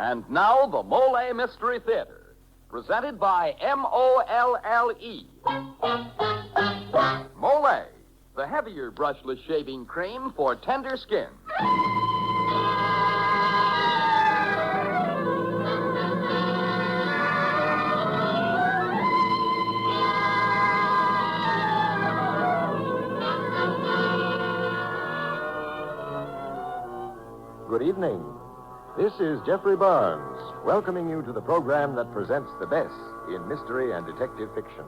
And now, the Molle Mystery Theater, presented by Molle. Molle, the heavier brushless shaving cream for tender skin. Good evening. This is Jeffrey Barnes, welcoming you to the program that presents the best in mystery and detective fiction.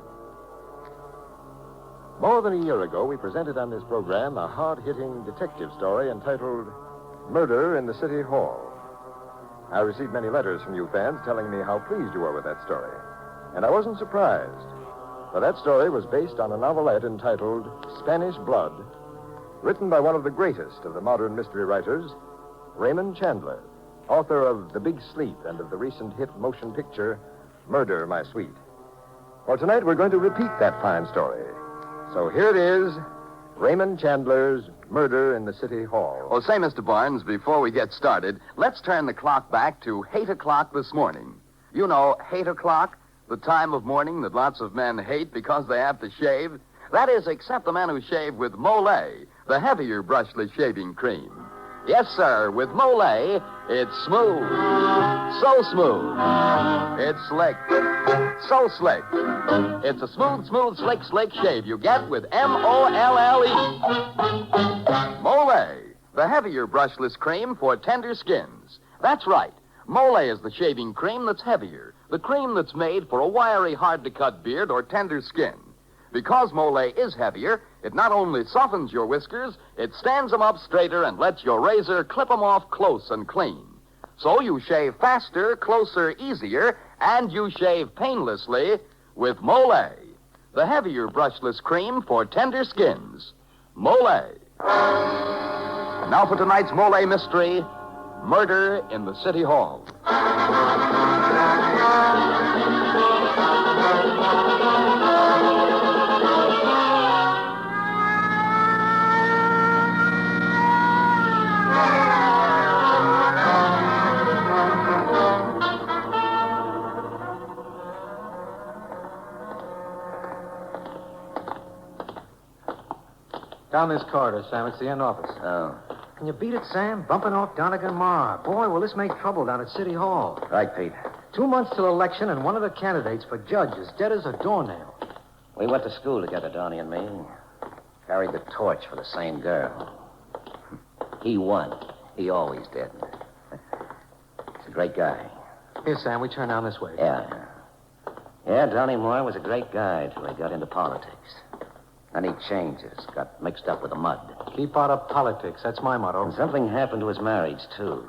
More than a year ago, we presented on this program a hard-hitting detective story entitled Murder in the City Hall. I received many letters from you fans telling me how pleased you were with that story. And I wasn't surprised, for that story was based on a novelette entitled Spanish Blood, written by one of the greatest of the modern mystery writers, Raymond Chandler, author of The Big Sleep and of the recent hit motion picture, Murder, My Sweet. Well, tonight we're going to repeat that fine story. So here it is, Raymond Chandler's Murder in the City Hall. Well, say, Mr. Barnes, before we get started, let's turn the clock back to 8 o'clock this morning. You know, 8 o'clock, the time of morning that lots of men hate because they have to shave. That is, except the men who shave with Molle, the heavier brushless shaving cream. Yes, sir, with Molle, it's smooth. So smooth. It's slick. So slick. It's a smooth, slick shave you get with Molle. Molle, the heavier brushless cream for tender skins. That's right. Molle is the shaving cream that's heavier. The cream that's made for a wiry, hard-to-cut beard or tender skin. Because Molle is heavier, it not only softens your whiskers, it stands them up straighter and lets your razor clip them off close and clean. So you shave faster, closer, easier, and you shave painlessly with Molle, the heavier brushless cream for tender skins. Molle. And now for tonight's Molle mystery, Murder in the City Hall. Down this corridor, Sam. It's the end office. Oh. Can you beat it, Sam? Bumping off Donegan Marr. Boy, will this make trouble down at City Hall. Right, Pete. 2 months till election, and one of the candidates for judge is dead as a doornail. We went to school together, Donnie and me. Carried the torch for the same girl. He won. He always did. He's a great guy. Here, Sam, we turn down this way. Yeah. Yeah, Donnie Moore was a great guy till he got into politics. Then he changes, got mixed up with the mud. Keep out of politics. That's my motto. And something happened to his marriage, too.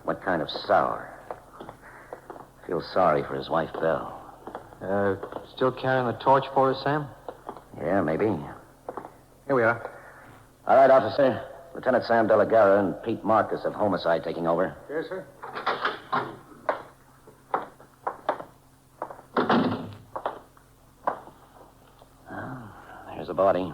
What kind of sour? Feel sorry for his wife, Belle. Still carrying the torch for us, Sam? Yeah, maybe. Here we are. All right, officer. Lieutenant Sam DeLaGarra and Pete Marcus of Homicide taking over. Yes, sir. There's a body.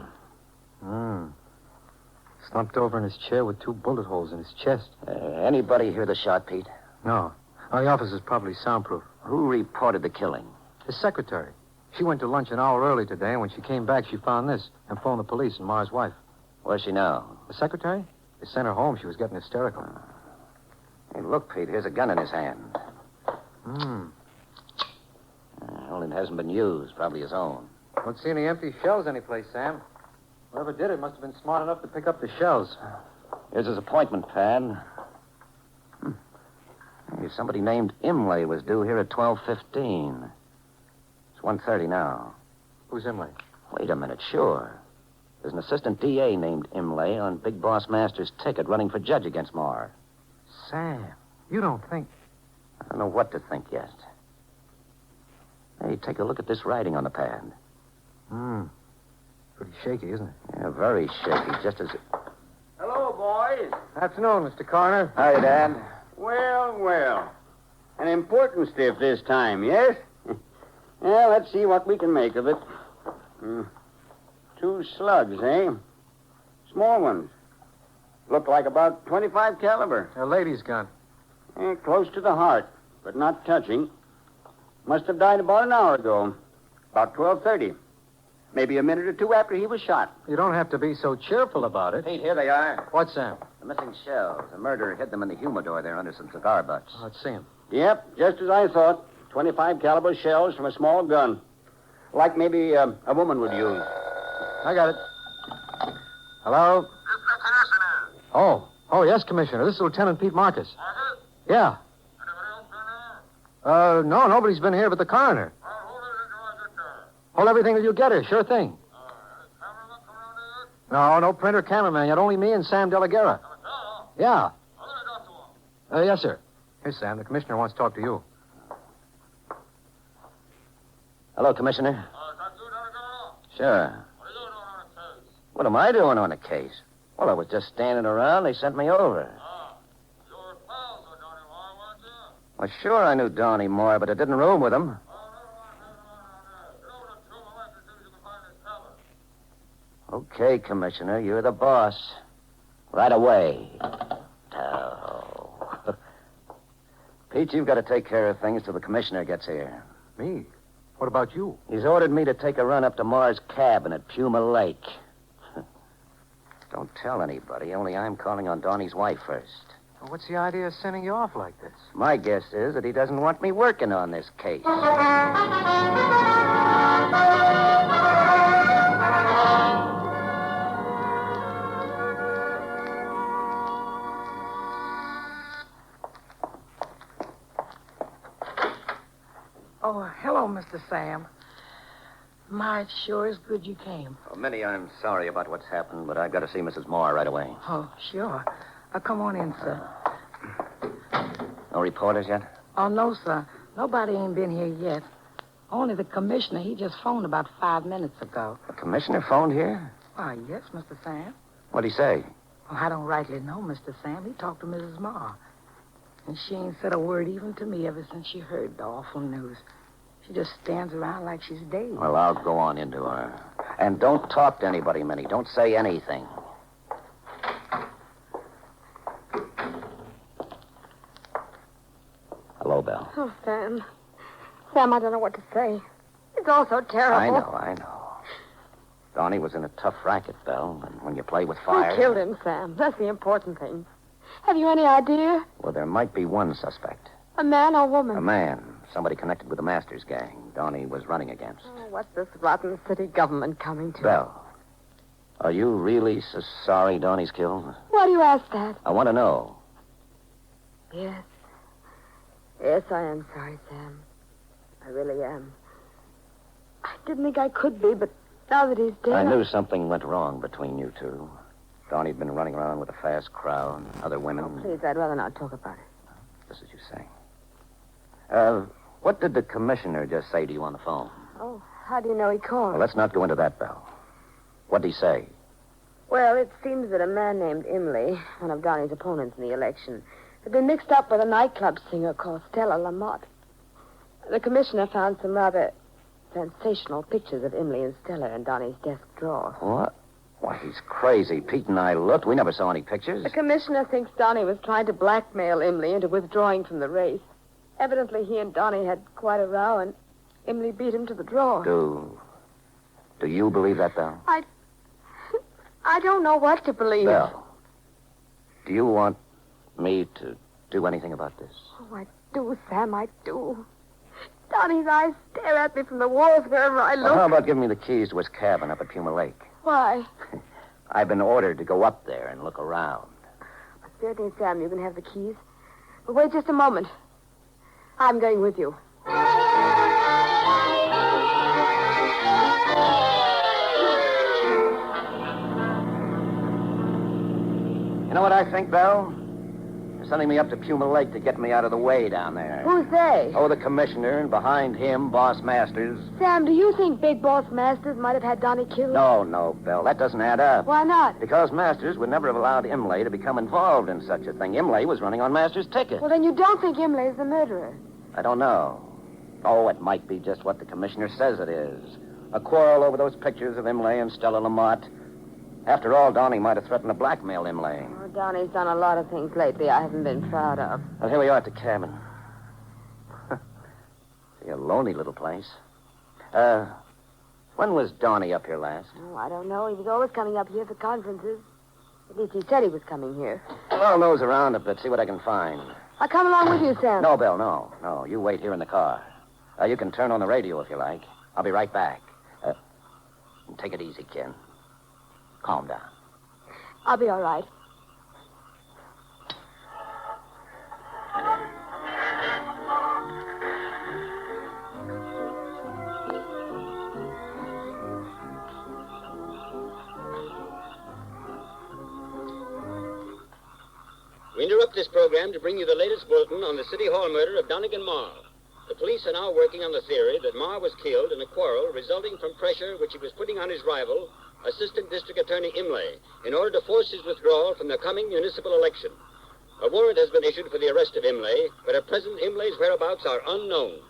Slumped over in his chair with 2 bullet holes in his chest. Anybody hear the shot, Pete? No. Oh, the office is probably soundproof. Who reported the killing? His secretary. She went to lunch an hour early today, and when she came back, she found this and phoned the police and Mar's wife. Where's she now? The secretary? They sent her home. She was getting hysterical. Hey, look, Pete, here's a gun in his hand. Well, it hasn't been used. Probably his own. Don't see any empty shells anyplace, Sam. Whoever did it must have been smart enough to pick up the shells. Here's his appointment pad. Hey, somebody named Imlay was due here at 12:15. It's 1:30 now. Who's Imlay? Wait a minute, sure. There's an assistant DA named Imlay on Big Boss Master's ticket running for judge against Marr. Sam, you don't think... I don't know what to think yet. Hey, take a look at this writing on the pad. Pretty shaky, isn't it? Yeah, very shaky, just as... Hello, boys. Afternoon, Mr. Coroner. Hi, Dad. Well. An important stiff this time, yes? Well, let's see what we can make of it. 2 slugs, eh? Small ones. Look like about .25 caliber. A lady's gun. Close to the heart, but not touching. Must have died about an hour ago. About 12:30. Maybe a minute or two after he was shot. You don't have to be so cheerful about it. Pete, here they are. What, Sam? The missing shells. The murderer hid them in the humidor there under some cigar butts. Let's see him. Yep, just as I thought. 25 caliber shells from a small gun. Like maybe a woman would use. I got it. Hello? This is the commissioner. Oh, yes, Commissioner. This is Lieutenant Pete Marcus. Marcus? Yeah. Anybody else been there? No, nobody's been here but the coroner. Well, hold it until I get there. Hold everything till you get here. Sure thing. Any cameraman come around here? No printer, cameraman yet. Only me and Sam De La Guerra. Tell. Yeah. I'll let it up to him. Yes, sir. Here, Sam. The commissioner wants to talk to you. Hello, Commissioner. Is that you, Delgado? Sure. What are you doing on the case? What am I doing on the case? Well, I was just standing around. They sent me over. You were pals with Donnie Moore, weren't you? Well, sure, I knew Donnie Moore, but I didn't room with him. Oh, never mind. Get over to Truman Lake and see if you can find this fella. Okay, Commissioner, you're the boss. Right away. Oh. Pete, you've got to take care of things till the commissioner gets here. Me? What about you? He's ordered me to take a run up to Moore's cabin at Puma Lake. Don't tell anybody, only I'm calling on Donnie's wife first. Well, what's the idea of sending you off like this? My guess is that he doesn't want me working on this case. Oh, hello, Mr. Sam. My, it sure is good you came. Well, Minnie, I'm sorry about what's happened, but I've got to see Mrs. Moore right away. Oh, sure. Come on in, sir. No reporters yet? Oh, no, sir. Nobody ain't been here yet. Only the commissioner. He just phoned about 5 minutes ago. The commissioner phoned here? Why, yes, Mr. Sam. What'd he say? Well, I don't rightly know, Mr. Sam. He talked to Mrs. Moore. And she ain't said a word even to me ever since she heard the awful news. She just stands around like she's dead. Well, I'll go on into her. And don't talk to anybody, Minnie. Don't say anything. Hello, Belle. Oh, Sam. Sam, I don't know what to say. It's all so terrible. I know. Donnie was in a tough racket, Belle. And when you play with fire... Who killed him, Sam? That's the important thing. Have you any idea? Well, there might be one suspect. A man or woman? A man. Somebody connected with the Masters gang Donnie was running against. Oh, what's this rotten city government coming to? Belle, are you really so sorry Donnie's killed? Why do you ask that? I want to know. Yes. Yes, I am sorry, Sam. I really am. I didn't think I could be, but now that he's dead... I knew something went wrong between you two. Donnie'd been running around with a fast crowd and other women. Oh, please, I'd rather not talk about it. Just as you say. What did the commissioner just say to you on the phone? Oh, how do you know he called? Well, let's not go into that, Belle. What'd he say? Well, it seems that a man named Imlay, one of Donnie's opponents in the election, had been mixed up with a nightclub singer called Stella Lamott. The commissioner found some rather sensational pictures of Imlay and Stella in Donnie's desk drawer. What? Why, he's crazy. Pete and I looked. We never saw any pictures. The commissioner thinks Donnie was trying to blackmail Imlay into withdrawing from the race. Evidently, he and Donnie had quite a row, and Imlay beat him to the drawer. Do you believe that, Belle? I don't know what to believe. Belle, do you want me to do anything about this? Oh, I do, Sam, I do. Donnie's eyes stare at me from the walls wherever I look. Well, how about giving me the keys to his cabin up at Puma Lake? Why? I've been ordered to go up there and look around. Certainly, Sam, you can have the keys. But wait just a moment. I'm going with you. You know what I think, Belle? They're sending me up to Puma Lake to get me out of the way down there. Who's they? Oh, the commissioner, and behind him, Boss Masters. Sam, do you think Big Boss Masters might have had Donnie killed? No, Belle, that doesn't add up. Why not? Because Masters would never have allowed Imlay to become involved in such a thing. Imlay was running on Masters' ticket. Well, then you don't think Imlay's the murderer. I don't know. Oh, it might be just what the commissioner says it is. A quarrel over those pictures of Imlay and Stella Lamott. After all, Donnie might have threatened to blackmail Imlay. Oh, Donnie's done a lot of things lately I haven't been proud of. Well, here we are at the cabin. See, a lonely little place. When was Donnie up here last? Oh, I don't know. He was always coming up here for conferences. At least he said he was coming here. Well, I'll nose around a bit, see what I can find. I'll come along with you, Sam. No, Bill, no. No, you wait here in the car. You can turn on the radio if you like. I'll be right back. Take it easy, Ken. Calm down. I'll be all right. We interrupt this program to bring you the latest bulletin on the City Hall murder of Donegan Marr. The police are now working on the theory that Marr was killed in a quarrel resulting from pressure which he was putting on his rival, Assistant District Attorney Imlay, in order to force his withdrawal from the coming municipal election. A warrant has been issued for the arrest of Imlay, but at present Imlay's whereabouts are unknown.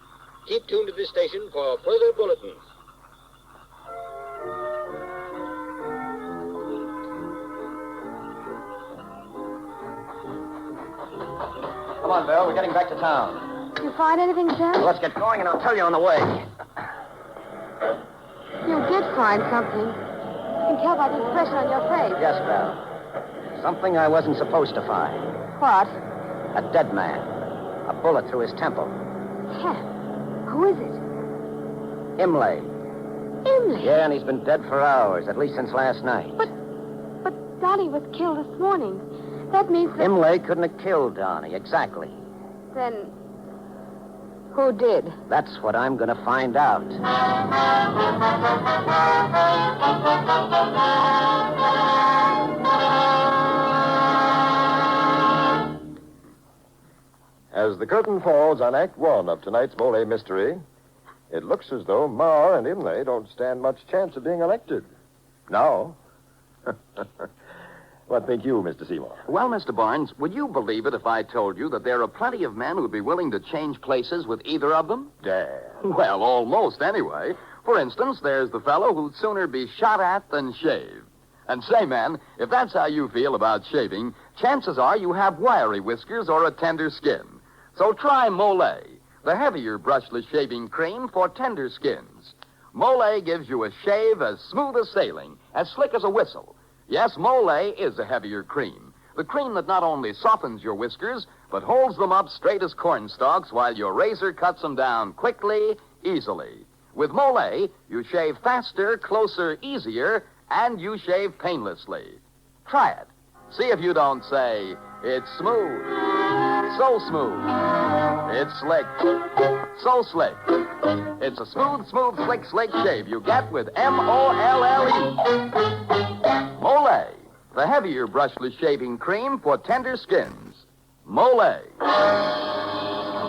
Keep tuned to this station for further bulletins. Come on, Bill. We're getting back to town. Did you find anything, Sam? Well, let's get going, and I'll tell you on the way. You did find something. You can tell by the expression on your face. Yes, Belle. Something I wasn't supposed to find. What? A dead man. A bullet through his temple. Sam, who is it? Imlay. Imlay? Yeah, and he's been dead for hours, at least since last night. But Donnie was killed this morning. That means that... Imlay couldn't have killed Donnie, exactly. Then... who did? That's what I'm going to find out. As the curtain falls on Act One of tonight's Molle mystery, it looks as though Marr and Imlay don't stand much chance of being elected. Now. What think you, Mr. Seymour? Well, Mr. Barnes, would you believe it if I told you that there are plenty of men who'd be willing to change places with either of them? Damn. Well, almost, anyway. For instance, there's the fellow who'd sooner be shot at than shaved. And say, man, if that's how you feel about shaving, chances are you have wiry whiskers or a tender skin. So try Molle, the heavier brushless shaving cream for tender skins. Molle gives you a shave as smooth as sailing, as slick as a whistle. Yes, Molle is a heavier cream. The cream that not only softens your whiskers, but holds them up straight as corn stalks while your razor cuts them down quickly, easily. With Molle, you shave faster, closer, easier, and you shave painlessly. Try it. See if you don't say, it's smooth. So smooth. It's slick. So slick. It's a smooth, slick shave you get with Molle. Molle, the heavier brushless shaving cream for tender skins. Molle.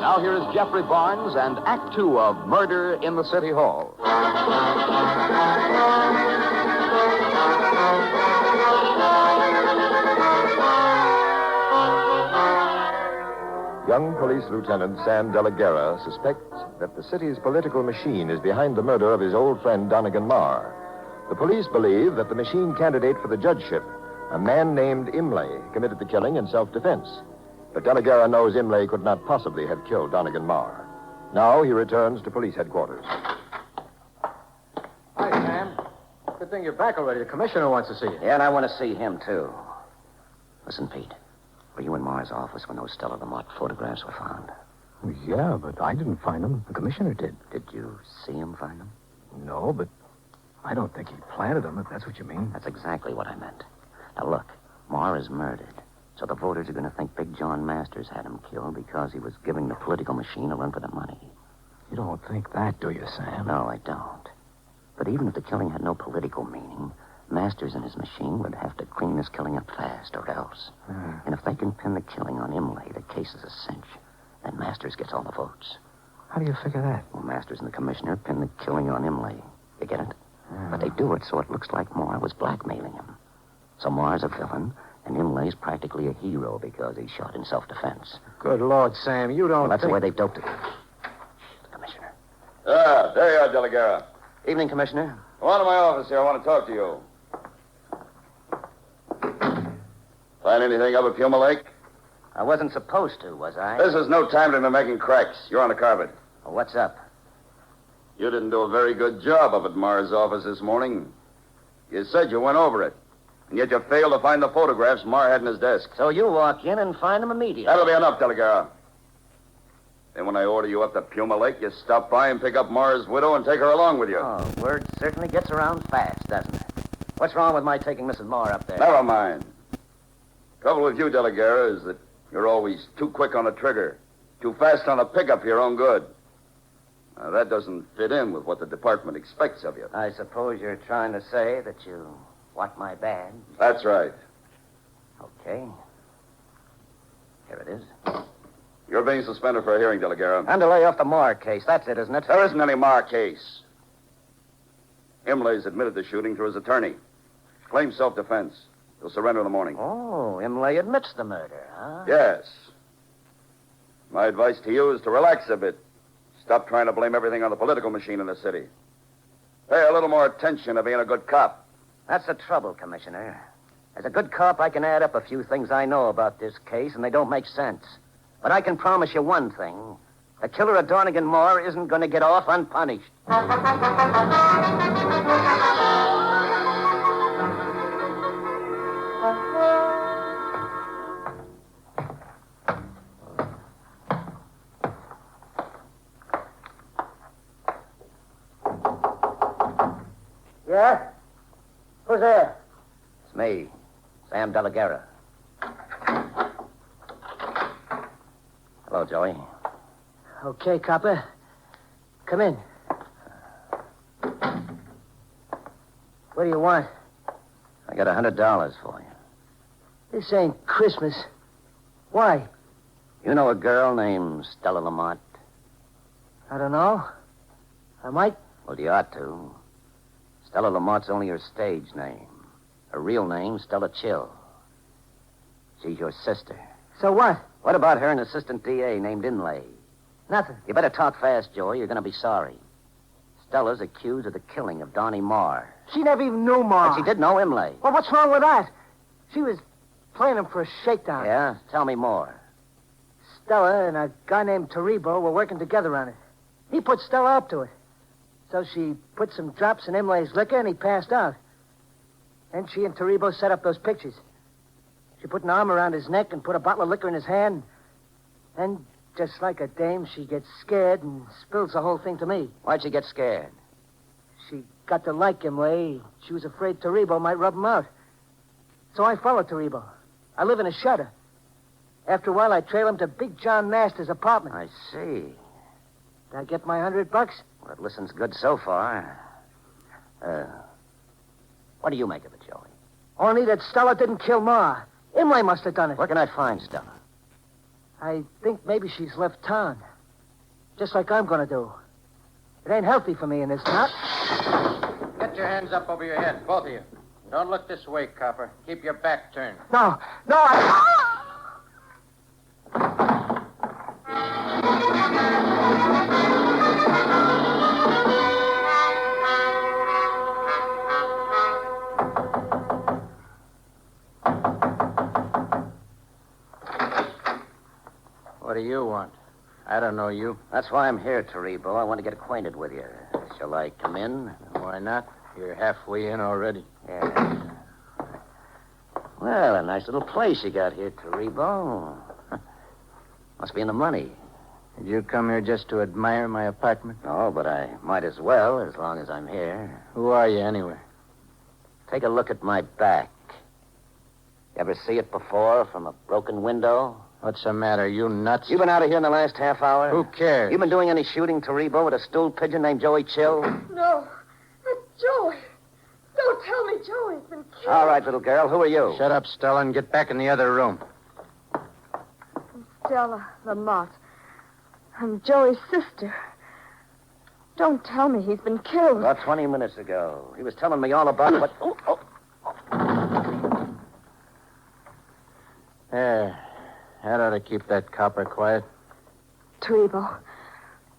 Now here is Jeffrey Barnes and Act Two of Murder in the City Hall. Young Police Lieutenant Sam De La Guerra suspects that the city's political machine is behind the murder of his old friend Donegan Marr. The police believe that the machine candidate for the judgeship, a man named Imlay, committed the killing in self-defense. But De La Guerra knows Imlay could not possibly have killed Donegan Marr. Now he returns to police headquarters. Hi, Sam. Good thing you're back already. The commissioner wants to see you. Yeah, and I want to see him, too. Listen, Pete. Were you in Marr's office when those Stella Lamont photographs were found? Yeah, but I didn't find them. The commissioner did. Did you see him find them? No, but I don't think he planted them, if that's what you mean. That's exactly what I meant. Now, look, Marr is murdered. So the voters are going to think Big John Masters had him killed because he was giving the political machine a run for the money. You don't think that, do you, Sam? No, I don't. But even if the killing had no political meaning, Masters and his machine would have to clean this killing up fast, or else. And if they can pin the killing on Imlay, the case is a cinch. Then Masters gets all the votes. How do you figure that? Well, Masters and the commissioner pin the killing on Imlay. You get it? But they do it so it looks like Marr was blackmailing him. So Marr's a villain, and Imlay's practically a hero because he shot in self-defense. Good Lord, Sam, you don't Well, that's think... the way they've doped it. The commissioner. Ah, there you are, De La Guerra. Evening, Commissioner. Come on to my office here. I want to talk to you. Find anything up at Puma Lake? I wasn't supposed to, was I? This is no time to be making cracks. You're on the carpet. Well, what's up? You didn't do a very good job up at Mar's office this morning. You said you went over it, and yet you failed to find the photographs Mar had in his desk. So you walk in and find them immediately. That'll be enough, Delegara. Then when I order you up to Puma Lake, you stop by and pick up Mar's widow and take her along with you. Oh, word certainly gets around fast, doesn't it? What's wrong with my taking Mrs. Marr up there? Never mind. Trouble with you, Delegara, is that you're always too quick on the trigger, too fast on the pickup for your own good. Now, that doesn't fit in with what the department expects of you. I suppose you're trying to say that you want my badge? That's right. Okay. Here it is. You're being suspended for a hearing, Delegara. And to lay off the Marr case. That's it, isn't it? There isn't any Mar case. Imlay's admitted the shooting through his attorney. Claims self-defense. He'll surrender in the morning. Oh, Imlay admits the murder, huh? Yes. My advice to you is to relax a bit. Stop trying to blame everything on the political machine in the city. Pay a little more attention to being a good cop. That's the trouble, Commissioner. As a good cop, I can add up a few things I know about this case, and they don't make sense. But I can promise you one thing. The killer of Donegan Moore isn't going to get off unpunished. Yeah? Who's there? It's me, Sam Delegara. Hello, Joey. Okay, copper. Come in. What do you want? I got $100 for you. This ain't Christmas. Why? You know a girl named Stella Lamont? I don't know. I might. Well, you ought to. Stella Lamont's only her stage name. Her real name's Stella Chill. She's your sister. So what? What about her and assistant DA named Inlay? Nothing. You better talk fast, Joey. You're going to be sorry. Stella's accused of the killing of Donnie Marr. She never even knew Ma. But she did know Imlay. Well, what's wrong with that? She was playing him for a shakedown. Yeah? Tell me more. Stella and a guy named Taribo were working together on it. He put Stella up to it. So she put some drops in Imlay's liquor and he passed out. Then she and Taribo set up those pictures. She put an arm around his neck and put a bottle of liquor in his hand. Then, just like a dame, she gets scared and spills the whole thing to me. Why'd she get scared? She got to like Imlay. She was afraid Taribo might rub him out. So I followed Taribo. I live in a shutter. After a while, I trail him to Big John Masters' apartment. I see. Did I get my $100? Well, it listens good so far. What do you make of it, Joey? Only that Stella didn't kill Ma. Imlay must have done it. Where can I find Stella? I think maybe she's left town. Just like I'm going to do. It ain't healthy for me in this knot. Get your hands up over your head, both of you. Don't look this way, copper. Keep your back turned. No, I... What do you want? I don't know you. That's why I'm here, Taribo. I want to get acquainted with you. Shall I come in? Why not? You're halfway in already. Yeah. Well, a nice little place you got here, Taribo. Must be in the money. Did you come here just to admire my apartment? No, but I might as well, as long as I'm here. Who are you, anyway? Take a look at my back. You ever see it before from a broken window? What's the matter? You nuts? You been out of here in the last half hour? Who cares? You been doing any shooting, Taribo, with a stool pigeon named Joey Chill? No. Joey. Don't tell me Joey's been killed. All right, little girl. Who are you? Shut up, Stella, and get back in the other room. I'm Stella Lamont. I'm Joey's sister. Don't tell me he's been killed. About 20 minutes ago. He was telling me all about what... Oh. There. That ought to keep that copper quiet. Taribo,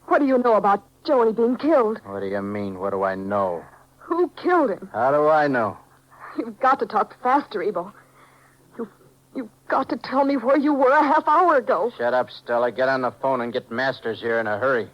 what do you know about Joey being killed? What do you mean? What do I know? Who killed him? How do I know? You've got to talk fast, Taribo. You You've got to tell me where you were a half hour ago. Shut up, Stella. Get on the phone and get Masters here in a hurry.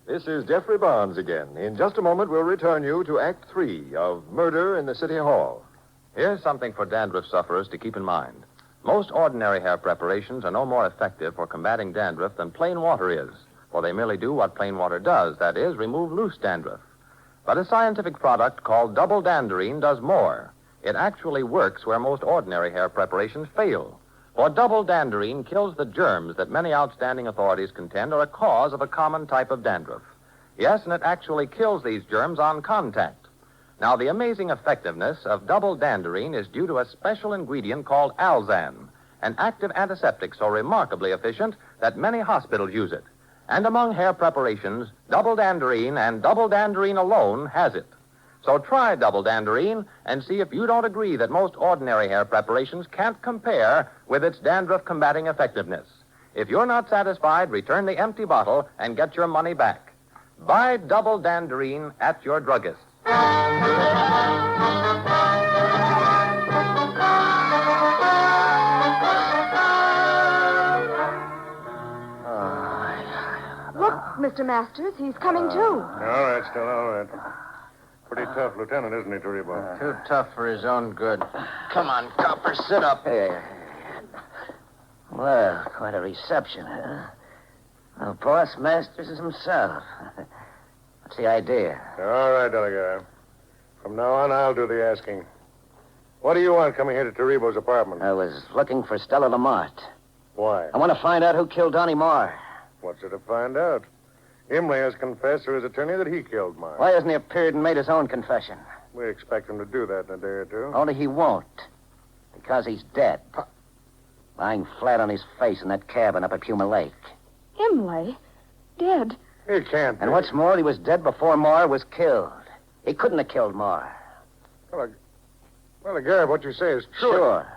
This is Jeffrey Barnes again. In just a moment, we'll return you to Act 3 of Murder in the City Hall. Here's something for dandruff sufferers to keep in mind. Most ordinary hair preparations are no more effective for combating dandruff than plain water is, for they merely do what plain water does, that is, remove loose dandruff. But a scientific product called double danderine does more. It actually works where most ordinary hair preparations fail. For double danderine kills the germs that many outstanding authorities contend are a cause of a common type of dandruff. Yes, and it actually kills these germs on contact. Now, the amazing effectiveness of double danderine is due to a special ingredient called Alzan, an active antiseptic so remarkably efficient that many hospitals use it. And among hair preparations, double danderine and double danderine alone has it. So try double danderine and see if you don't agree that most ordinary hair preparations can't compare with its dandruff-combating effectiveness. If you're not satisfied, return the empty bottle and get your money back. Buy double danderine at your druggist. Look, Mr. Masters, he's coming too. All right, Stella, all right. Pretty tough lieutenant, isn't he, Taribo? Too tough for his own good. Come on, copper, sit up. Well, quite a reception, huh? Well, Boss Masters is himself. What's the idea? All right, Delegate. From now on, I'll do the asking. What do you want coming here to Taribo's apartment? I was looking for Stella Lamont. Why? I want to find out who killed Donnie Marr. What's there to find out? Imlay has confessed through his attorney that he killed Marr. Why hasn't he appeared and made his own confession? We expect him to do that in a day or two. Only he won't. Because he's dead. Lying flat on his face in that cabin up at Puma Lake. Imlay? Dead? He can't be. And what's more, he was dead before Marr was killed. He couldn't have killed Marr. Well, Garrett, what you say is true. Sure.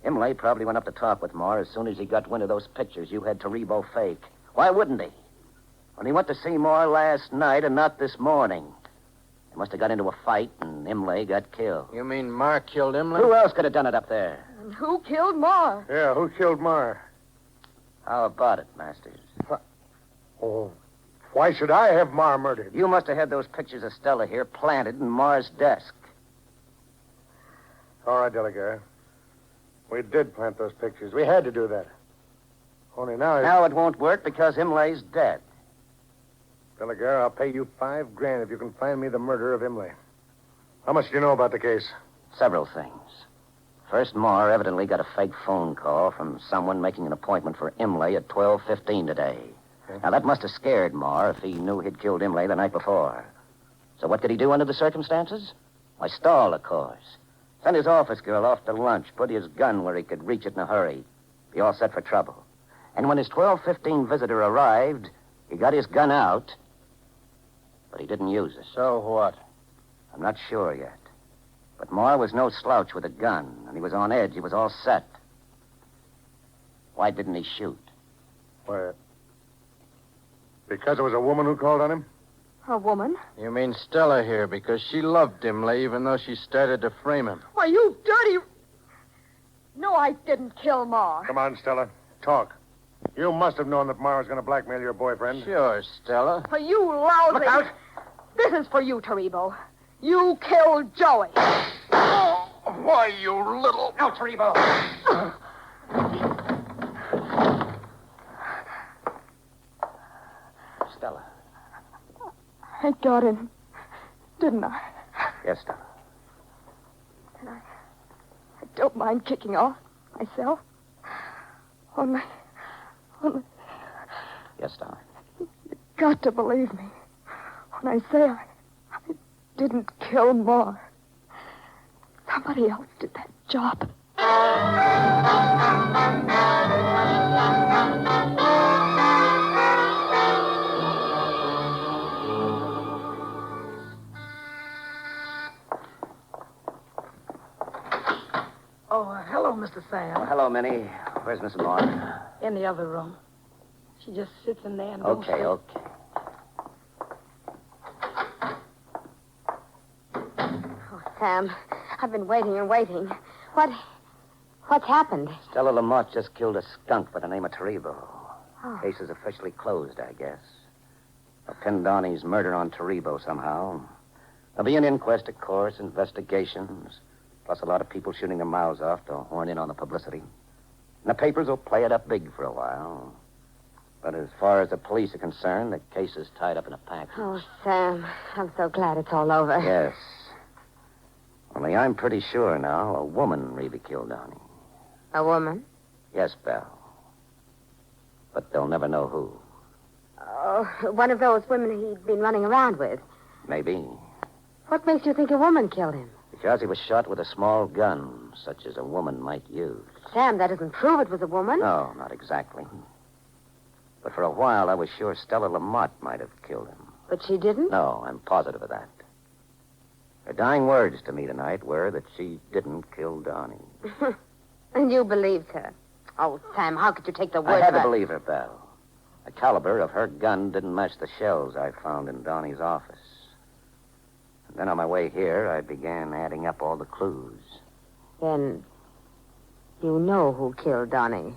Imlay probably went up to talk with Marr as soon as he got wind of those pictures you had Taribo fake. Why wouldn't he? When he went to see Marr last night and not this morning. They must have got into a fight and Imlay got killed. You mean Marr killed Imlay? Who else could have done it up there? And who killed Marr? Yeah, who killed Marr? How about it, Masters? Oh, why should I have Marr murdered? You must have had those pictures of Stella here planted in Marr's desk. All right, Delegate. We did plant those pictures. We had to do that. Only now... Now it won't work because Imlay's dead. Delegate, I'll pay you $5,000 if you can find me the murderer of Imlay. How much do you know about the case? Several things. First, Marr evidently got a fake phone call from someone making an appointment for Imlay at 12:15 today. Okay. Now, that must have scared Marr if he knew he'd killed Imlay the night before. So what could he do under the circumstances? Why, stall, of course. Send his office girl off to lunch, put his gun where he could reach it in a hurry. Be all set for trouble. And when his 12:15 visitor arrived, he got his gun out, but he didn't use it. So what? I'm not sure yet. But Marr was no slouch with a gun, and he was on edge. He was all set. Why didn't he shoot? Why? Because it was a woman who called on him? A woman? You mean Stella here because she loved Imlay even though she started to frame him. Why, you dirty... No, I didn't kill Marr. Come on, Stella. Talk. You must have known that Marr was going to blackmail your boyfriend. Sure, Stella. For you lousy... Look out! This is for you, Taribo. You killed Joey. Oh, why, you little... Now, Taribo. Stella. I got him, didn't I? Yes, Stella. And I don't mind kicking off myself. Only... Yes, Stella. You've got to believe me when I say I didn't kill Marr. Somebody else did that job. Oh, hello, Mr. Sam. Oh, hello, Minnie. Where's Miss Marr? In the other room. She just sits in there and don't Okay, sleep. okay. Oh, Sam, I've been waiting and waiting. What's happened? Stella Lamont just killed a skunk by the name of Taribo. Oh. Case is officially closed, I guess. They'll pin Donnie's murder on Taribo somehow. There'll be an inquest, of course, investigations, plus a lot of people shooting their mouths off to horn in on the publicity. And the papers will play it up big for a while. But as far as the police are concerned, the case is tied up in a package. Oh, Sam, I'm so glad it's all over. Yes. Only I'm pretty sure now a woman really killed Donnie. A woman? Yes, Belle. But they'll never know who. Oh, one of those women he'd been running around with. Maybe. What makes you think a woman killed him? Because he was shot with a small gun, such as a woman might use. Sam, that doesn't prove it was a woman. No, not exactly. But for a while, I was sure Stella Lamont might have killed him. But she didn't? No, I'm positive of that. Her dying words to me tonight were that she didn't kill Donnie. And you believed her. Oh, Sam, how could you take the word I had to of her? believe her, Belle. The caliber of her gun didn't match the shells I found in Donnie's office. And then on my way here, I began adding up all the clues. Then you know who killed Donnie.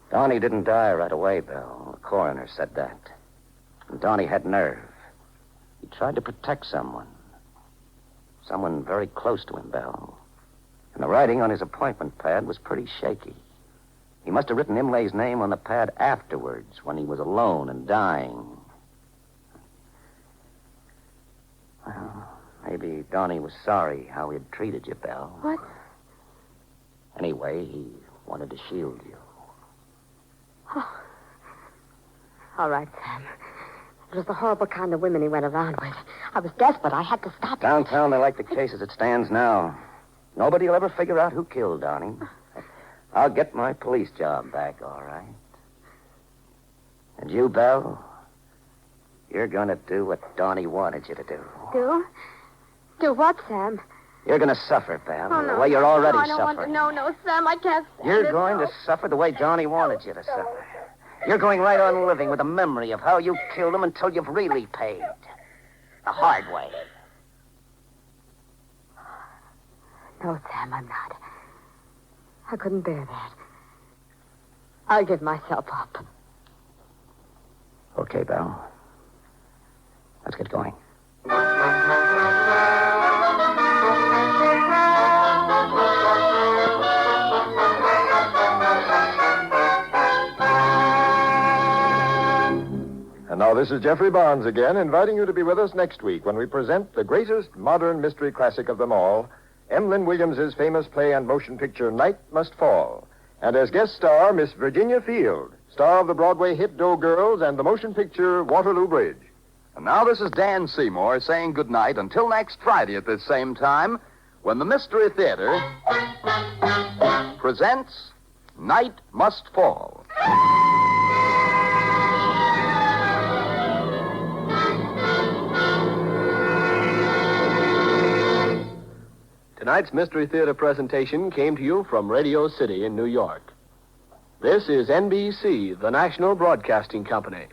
Donnie didn't die right away, Belle. The coroner said that. And Donnie had nerve. He tried to protect someone. Someone very close to him, Belle. And the writing on his appointment pad was pretty shaky. He must have written Imlay's name on the pad afterwards, when he was alone and dying. Well, maybe Donnie was sorry how he'd treated you, Belle. What? Anyway, he wanted to shield you. Oh. All right, Sam. It was the horrible kind of women he went around with. I was desperate. I had to stop him. Downtown, they like the case as it stands now. Nobody will ever figure out who killed Donnie. I'll get my police job back, all right. And you, Belle, you're going to do what Donnie wanted you to do. Do? Do what, Sam? You're going to suffer, Belle, Oh, no. the way you're already I don't want suffering. to. No, Sam, I can't stand You're it. going to suffer the way Donnie wanted you to suffer. You're going right on living with the memory of how you killed him until you've really paid. The hard way. No, Sam, I'm not. I couldn't bear that. I'll give myself up. Okay, Belle. Let's get going. And now this is Jeffrey Barnes again, inviting you to be with us next week when we present the greatest modern mystery classic of them all, Emlyn Williams's famous play and motion picture Night Must Fall. And as guest star, Miss Virginia Field, star of the Broadway hit Doe Girls and the motion picture Waterloo Bridge. And now this is Dan Seymour saying goodnight until next Friday at this same time when the Mystery Theater presents Night Must Fall. Tonight's Mystery Theater presentation came to you from Radio City in New York. This is NBC, the national broadcasting company.